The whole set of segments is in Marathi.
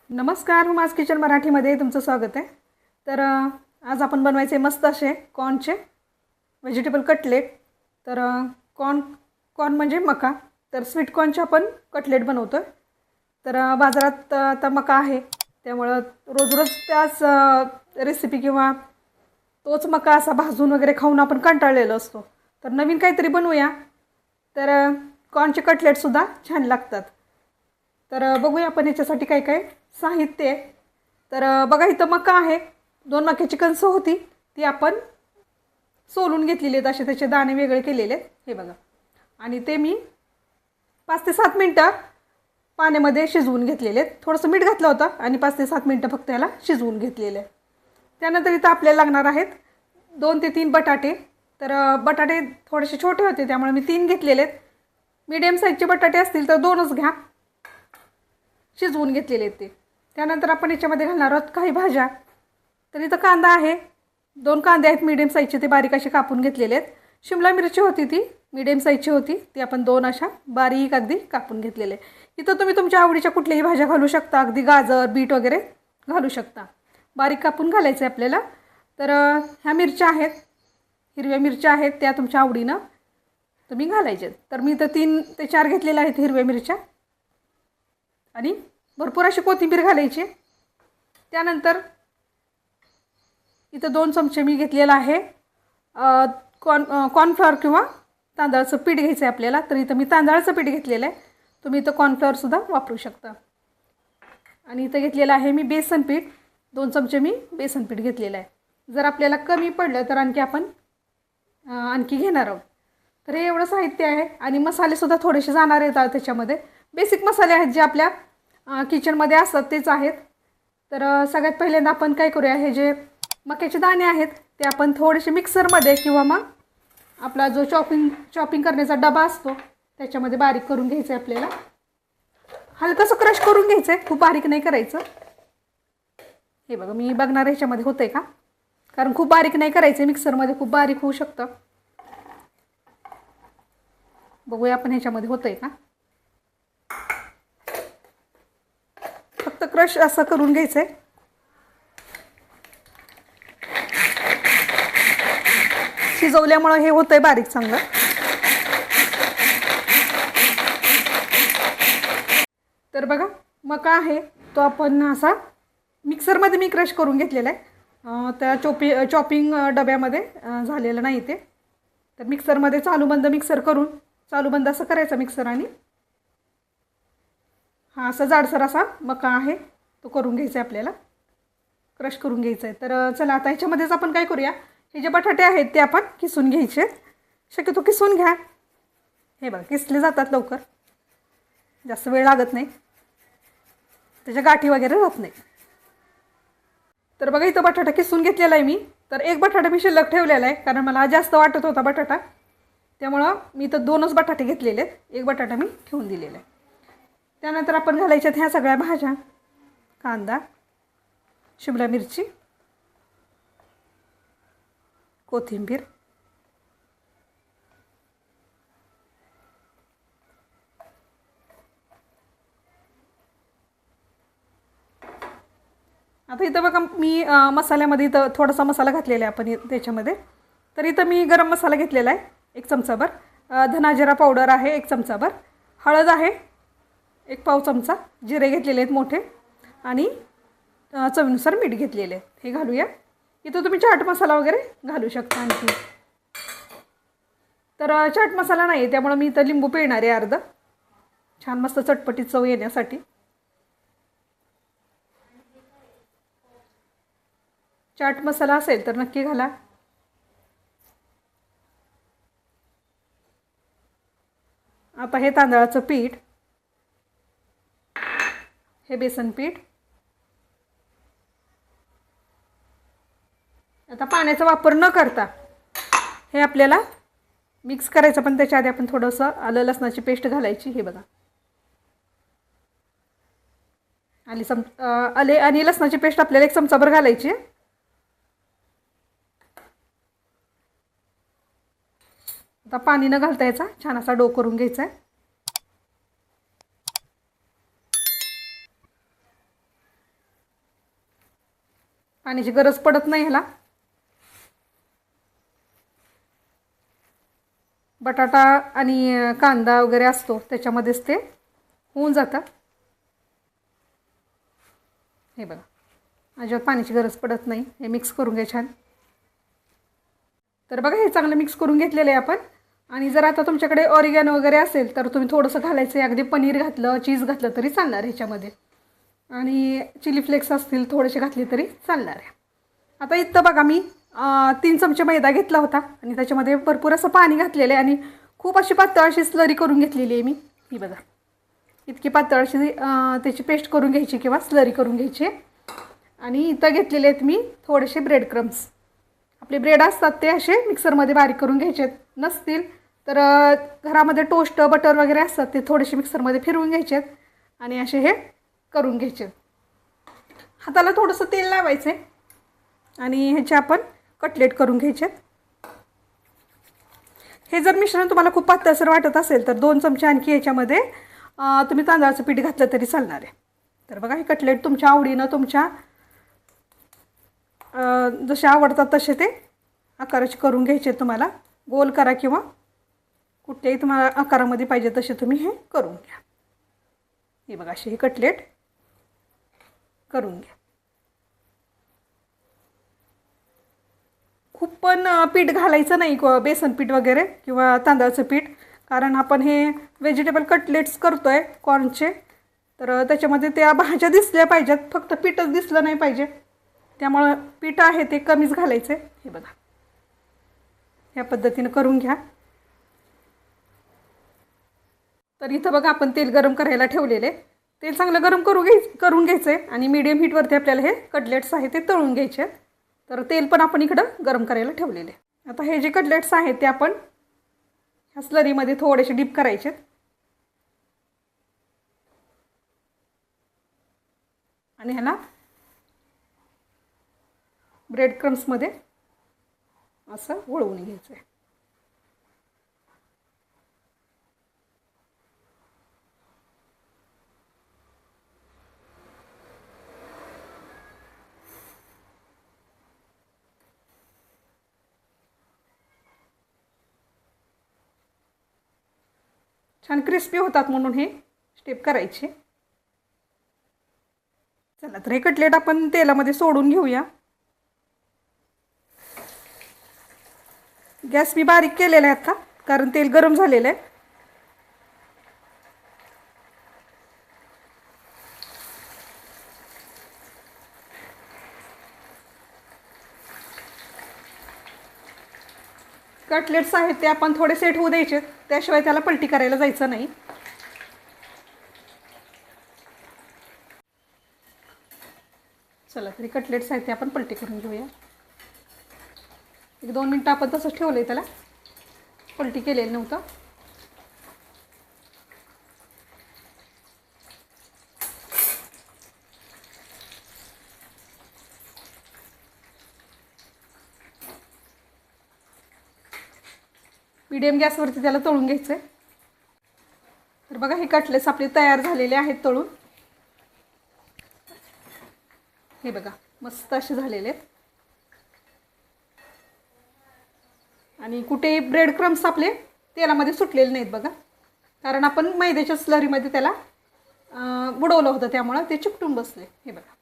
नमस्कार, हुमास किचन मराठीमध्ये तुमचं स्वागत आहे। तर आज आपण बनवायचे मस्त असे कॉर्नचे व्हेजिटेबल कटलेट। तर कॉर्न म्हणजे मका, तर स्वीट कॉर्नचे आपण कटलेट बनवतो। तर बाजारात आता मका आहे, त्यामुळे रोज रोज त्याच रेसिपी किंवा तोच मका असा भाजून वगैरे खाऊन आपण कंटाळलेलो असतो। तर नवीन काहीतरी बनवूया, तर कॉर्नचे कटलेटसुद्धा छान लागतात। तर बघूया आपण याच्यासाठी काय काय साहित्य आहे। तर बघा, इथं मका आहे, 2 मक्याची कणसं होती, ती आपण सोलून घेतलेली आहेत, असे त्याचे दाणे वेगळे केलेले आहेत, हे बघा। आणि ते मी 5 ते 7 मिनटं पाण्यामध्ये शिजवून घेतलेले आहेत। थोडंसं मीठ घातलं होतं आणि 5 ते 7 मिनटं फक्त याला शिजवून घेतलेले आहे। त्यानंतर इथं आपल्याला लागणार आहेत 2 ते 3 बटाटे। तर बटाटे थोडेसे छोटे होते, त्यामुळे मी 3 घेतलेले आहेत। मीडियम साईजचे बटाटे असतील तर 2च घ्या, शिजवून घेतलेले आहेत ते। त्यानंतर आपण याच्यामध्ये घालणार आहोत काही भाज्या। तर इथं कांदा आहे, 2 कांदे आहेत मीडियम साईजचे, ते बारीक असे कापून घेतलेले आहेत। शिमला मिरची होती, ती मीडियम साईजची होती, ती आपण 2 अशा बारीक अगदी कापून घेतलेले। इथं तुम्ही तुमच्या आवडीच्या कुठल्याही भाज्या घालू शकता, अगदी गाजर बीट वगैरे घालू शकता, बारीक कापून घालायचं आहे आपल्याला। तर ह्या मिरच्या आहेत, हिरव्या मिरच्या आहेत, त्या तुमच्या आवडीनं तुम्ही घालायचे। तर मी इथं 3 ते 4 घेतलेल्या आहेत हिरव्या मिरच्या, आणि भरपूर अशी कोथिंबीर घालायची। त्यानंतर इथं 2 चमचे मी घेतलेला आहे कॉर्नफ्लॉवर किंवा तांदळाचं पीठ घ्यायचं आहे आपल्याला। तर इथं मी तांदळाचं पीठ घेतलेलं आहे, तुम्ही इथं कॉर्नफ्लॉवरसुद्धा वापरू शकता। आणि इथं घेतलेलं आहे मी बेसन पीठ, 2 चमचे मी बेसन पीठ घेतलेलं आहे। जर आपल्याला कमी पडलं तर आणखी घेणार आहोत। तर हे एवढं साहित्य आहे, आणि मसालेसुद्धा थोडेसे जाणार आहेत त्याच्यामध्ये। बेसिक मसाले आहेत जे आपल्या किचनमध्ये असतात तेच आहेत। तर सगळ्यात पहिल्यांदा आपण काय करूया, हे जे मक्याचे दाणे आहेत ते आपण थोडेसे मिक्सरमध्ये किंवा मग आपला जो चॉपिंग करण्याचा डबा असतो त्याच्यामध्ये बारीक करून घ्यायचं आहे आपल्याला। हलकंसं क्रश करून घ्यायचं आहे, खूप बारीक नाही करायचं। हे बघा, मी बघणार ह्याच्यामध्ये होतंय का, कारण खूप बारीक नाही करायचं, मिक्सरमध्ये खूप बारीक होऊ शकतं। बघूया आपण ह्याच्यामध्ये होतंय का। फक्त क्रश असं करून घ्यायचं आहे। शिजवल्यामुळे हे होतंय बारीक चांगलं। तर बघा, मका आहे तो आपण असा मिक्सरमध्ये मी क्रश करून घेतलेला आहे, त्या चॉपिंग डब्यामध्ये झालेलं नाही ते। तर मिक्सरमध्ये चालूबंद मिक्सर करून, चालूबंद असं करायचं मिक्सर, आणि हा असा जाडसर असा मका आहे तो करून घ्यायचा आहे आपल्याला, क्रश करून घ्यायचा आहे। तर चला आता ह्याच्यामध्येच आपण काय करूया, हे जे बटाटे आहेत ते आपण किसून घ्यायचे। शक्यतो किसून घ्या, हे बघा किसले जातात लवकर, जास्त वेळ लागत नाही, त्याच्या गाठी वगैरे राहत नाही। तर बघा, इथं बटाटा किसून घेतलेला आहे मी। तर एक बटाटा मी शिल्लक ठेवलेला आहे, कारण मला जास्त वाटत होता बटाटा, त्यामुळं मी इथं 2च बटाटे घेतलेले आहेत, एक बटाटा मी ठेवून दिलेला आहे। त्यानंतर आपण घालायच्यात ह्या सगळ्या भाज्या, कांदा, शिमला मिरची, कोथिंबीर, आता इथं बघा मी मसाल्यामध्ये इथं थोडासा मसाला घातलेला आहे आपण त्याच्यामध्ये। तर इथं मी गरम मसाला घेतलेला आहे 1 चमचाभर, धना जिरा पावडर आहे 1 चमचाभर, हळद आहे 1 पाव चमचा, जिरे घेतलेले आहेत मोठे, आणि चवीनुसार मीठ घेतलेले आहे, हे घालूया। इथं तुम्ही चाट मसाला वगैरे घालू शकता आणखी। तर चाट मसाला नाही, त्यामुळे मी इथं लिंबू पिळणार आहे अर्ध, छान मस्त चटपटीत चव येण्यासाठी। चाट मसाला असेल तर नक्की घाला। आता हे तांदळाचं पीठ, हे बेसन पीठ, आता पाण्याचा वापर न करता हे आपल्याला मिक्स करायचं, पण त्याच्या आधी आपण थोडंसं आलं लसणाची पेस्ट घालायची। हे बघा, आले आणि लसणाची पेस्ट आपल्याला 1 चमचाभर घालायची। आता पाणी न घालता याचा छान असा डो करून घ्यायचा आहे। पाण्याची गरज पडत नाही ह्याला. बटाटा आणि कांदा वगैरे असतो त्याच्यामध्येच ते होऊन जातं. हे बघा, अजिबात पाण्याची गरज पडत नाही. हे मिक्स करून घ्या छान. तर बघा, हे चांगलं मिक्स करून घेतलेलं आहे आपण. आणि जर आता तुमच्याकडे ऑरिगॅनो वगैरे असेल तर तुम्ही थोडंसं घालायचं आहे. अगदी पनीर घातलं, चीज घातलं तरी चालणार ह्याच्यामध्ये. आणि चिली फ्लेक्स असतील थोडेसे घातले तरी चालणार आहे. आता इथं बघा, मी 3 चमचे मैदा घेतला होता आणि त्याच्यामध्ये भरपूर असं पाणी घातलेलं आहे आणि खूप अशी पातळ अशी स्लरी करून घेतलेली आहे मी. ही बघा, इतकी पातळ अशी त्याची पेस्ट करून घ्यायची किंवा स्लरी करून घ्यायची. आणि इथं घेतलेले आहेत मी थोडेसे ब्रेड क्रम्स. आपले ब्रेड असतात ते असे मिक्सरमध्ये बारीक करून घ्यायचे. नसतील तर घरामध्ये टोस्ट बटर वगैरे असतात ते थोडेसे मिक्सरमध्ये फिरवून घ्यायचे आणि असे हे करून घ्यायचे. हाताला थोडंसं तेल लावायचं आणि ह्याचे आपण कटलेट करून घ्यायचे. हे जर मिश्रण तुम्हाला खूप पातळसर वाटत असेल तर 2 चमचे आणखी ह्याच्यामध्ये तुम्ही तांदळाचं पीठ घातलं तरी चालणार आहे. तर बघा, हे कटलेट तुमच्या आवडीनं तुमच्या जसे आवडतात तसे ते आकाराचे करून घ्यायचे. तुम्हाला गोल करा किंवा कुठल्याही तुम्हाला आकारामध्ये पाहिजे तसे तुम्ही हे करून घ्या. हे बघा, असे हे कटलेट करून घ्या. खूप पण पीठ घालायचं नाही, बेसन पीठ वगैरे किंवा तांदळाचं पीठ, कारण आपण हे व्हेजिटेबल कटलेट्स करतो आहे कॉर्नचे. तर त्याच्यामध्ये त्या भाज्या दिसल्या पाहिजेत, फक्त पीठच दिसलं नाही पाहिजे. त्यामुळं पीठ आहे ते कमीच घालायचं. हे बघा, ह्या पद्धतीनं करून घ्या. तर इथं बघा, आपण तेल गरम करायला ठेवलेले. तेल चांगलं गरम करून घ्यायचं आहे आणि मीडियम हीटवरती आपल्याला हे कटलेट्स आहे ते तळून घ्यायचे. तर तेल पण आपण इकडं गरम करायला ठेवलेले. आता हे जे कटलेट्स आहेत ते आपण ह्या स्लरीमध्ये थोडेसे डीप करायचे आणि ह्याला ब्रेड क्रम्समध्ये असं वळवून घ्यायचं आहे. छान क्रिस्पी होतात म्हणून हे स्टेप करायचे. चला, तर हे कटलेट आपण तेलामध्ये सोडून घेऊया. गॅस मी बारीक केलेला आहे आता, कारण तेल गरम झालेलं आहे. कटलेट्स आहेत ते आपण थोडे सेट होऊ द्यायचे, त्याशिवाय त्याला पलटी करायला जायचं नाही. चला, तरी कटलेट्स आहेत ते आपण पलटी करून घेऊया. 1-2 मिनटं आपण तसंच ठेवलं आहे, त्याला पलटी केलेलं नव्हतं. मीडियम गॅसवरती त्याला तळून घ्यायचं आहे. तर बघा, हे कटलेट्स आपले तयार झालेले आहेत तळून. हे बघा, मस्त असे झालेले आहेत. आणि कुठे ब्रेड क्रम्स आपले तेलामध्ये सुटलेले नाहीत बघा, कारण आपण मैद्याच्या स्लरीमध्ये त्याला बुडवलं होतं, त्यामुळं ते चिकटून बसले. हे बघा,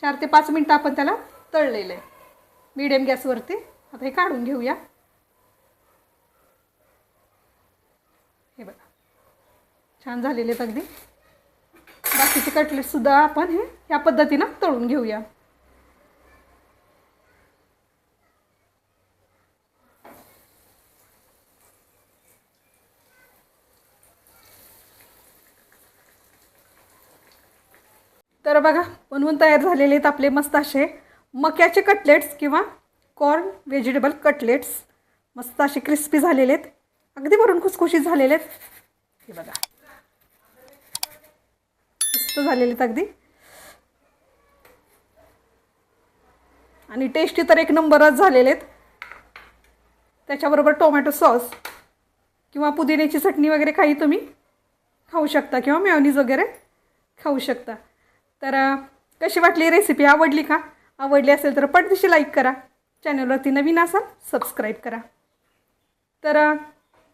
4 ते 5 मिनटं आपण त्याला तळलेलं आहे मीडियम गॅसवरती. आता हे काढून घेऊया. हे बघा, छान झालेले आहेत अगदी. बाकीचे कटलेटसुद्धा आपण हे ह्या पद्धतीनं तळून घेऊया. तर बघा, बनवून तयार झालेले आहेत आपले मस्त असे मक्याचे कटलेट्स किंवा कॉर्न व्हेजिटेबल कटलेट्स. मस्त असे क्रिस्पी झालेले आहेत, अगदी भरून खुसखुशीत झालेले आहेत. हे बघा, मस्त झालेले आहेत अगदी. आणि टेस्टी तर एक नंबरच झालेले आहेत. त्याच्याबरोबर टोमॅटो सॉस किंवा पुदिन्याची चटणी वगैरे काही तुम्ही खाऊ शकता किंवा मेयोनीज वगैरे खाऊ शकता. तर कशी वाटली रेसिपी, आवडली का? आवडली असेल तर पटदिशी लाईक करा, चॅनलवरती नवीन असाल सबस्क्राईब करा. तर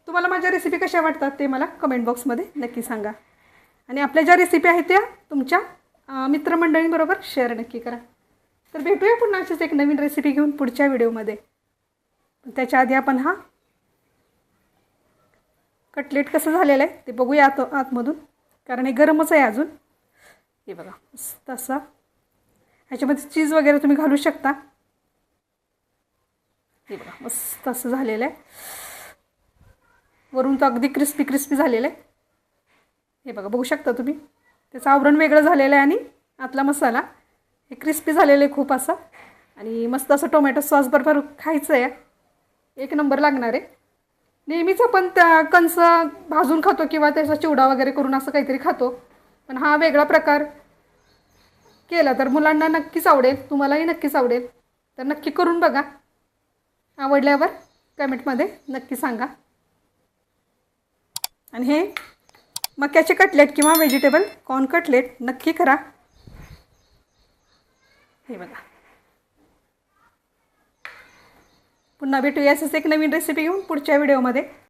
तुम्हाला माझ्या रेसिपी कशा वाटतात ते मला कमेंट बॉक्समध्ये नक्की सांगा. आणि आपल्या ज्या रेसिपी आहेत त्या तुमच्या मित्रमंडळींबरोबर शेअर नक्की करा. तर भेटूया पुन्हा अशीच एक नवीन रेसिपी घेऊन पुढच्या व्हिडिओमध्ये. त्याच्या आधी आपण हा कटलेट कसं झालेलं आहे ते बघूया आतमधून, कारण हे गरमच आहे अजून. हे बघा मस्त असं, ह्याच्यामध्ये चीज वगैरे तुम्ही घालू शकता. हे बघा मस्त असं झालेलं आहे, वरून तर अगदी क्रिस्पी क्रिस्पी झालेलं आहे. हे बघा बघू शकता तुम्ही, त्याचं आवरण वेगळं झालेलं आहे आणि आतला मसाला हे क्रिस्पी झालेलं आहे खूप असं. आणि मस्त असं टोमॅटो सॉस बरोबर खायचं आहे, एक नंबर लागणार आहे. नेहमीच आपण त्या कंस भाजून खातो किंवा त्याचा चिवडा वगैरे करून असं काहीतरी खातो, पण हा वेगळा प्रकार केला तर मुलांना नक्कीच आवडेल, तुम्हालाही नक्कीच आवडेल. तर नक्की करून बघा, आवडल्यावर कमेंटमध्ये नक्की सांगा. आणि हे मक्याचे कटलेट किंवा व्हेजिटेबल कॉर्न कटलेट नक्की करा. हे बघा, पुन्हा भेटूया असंच एक नवीन रेसिपी घेऊन पुढच्या व्हिडिओमध्ये.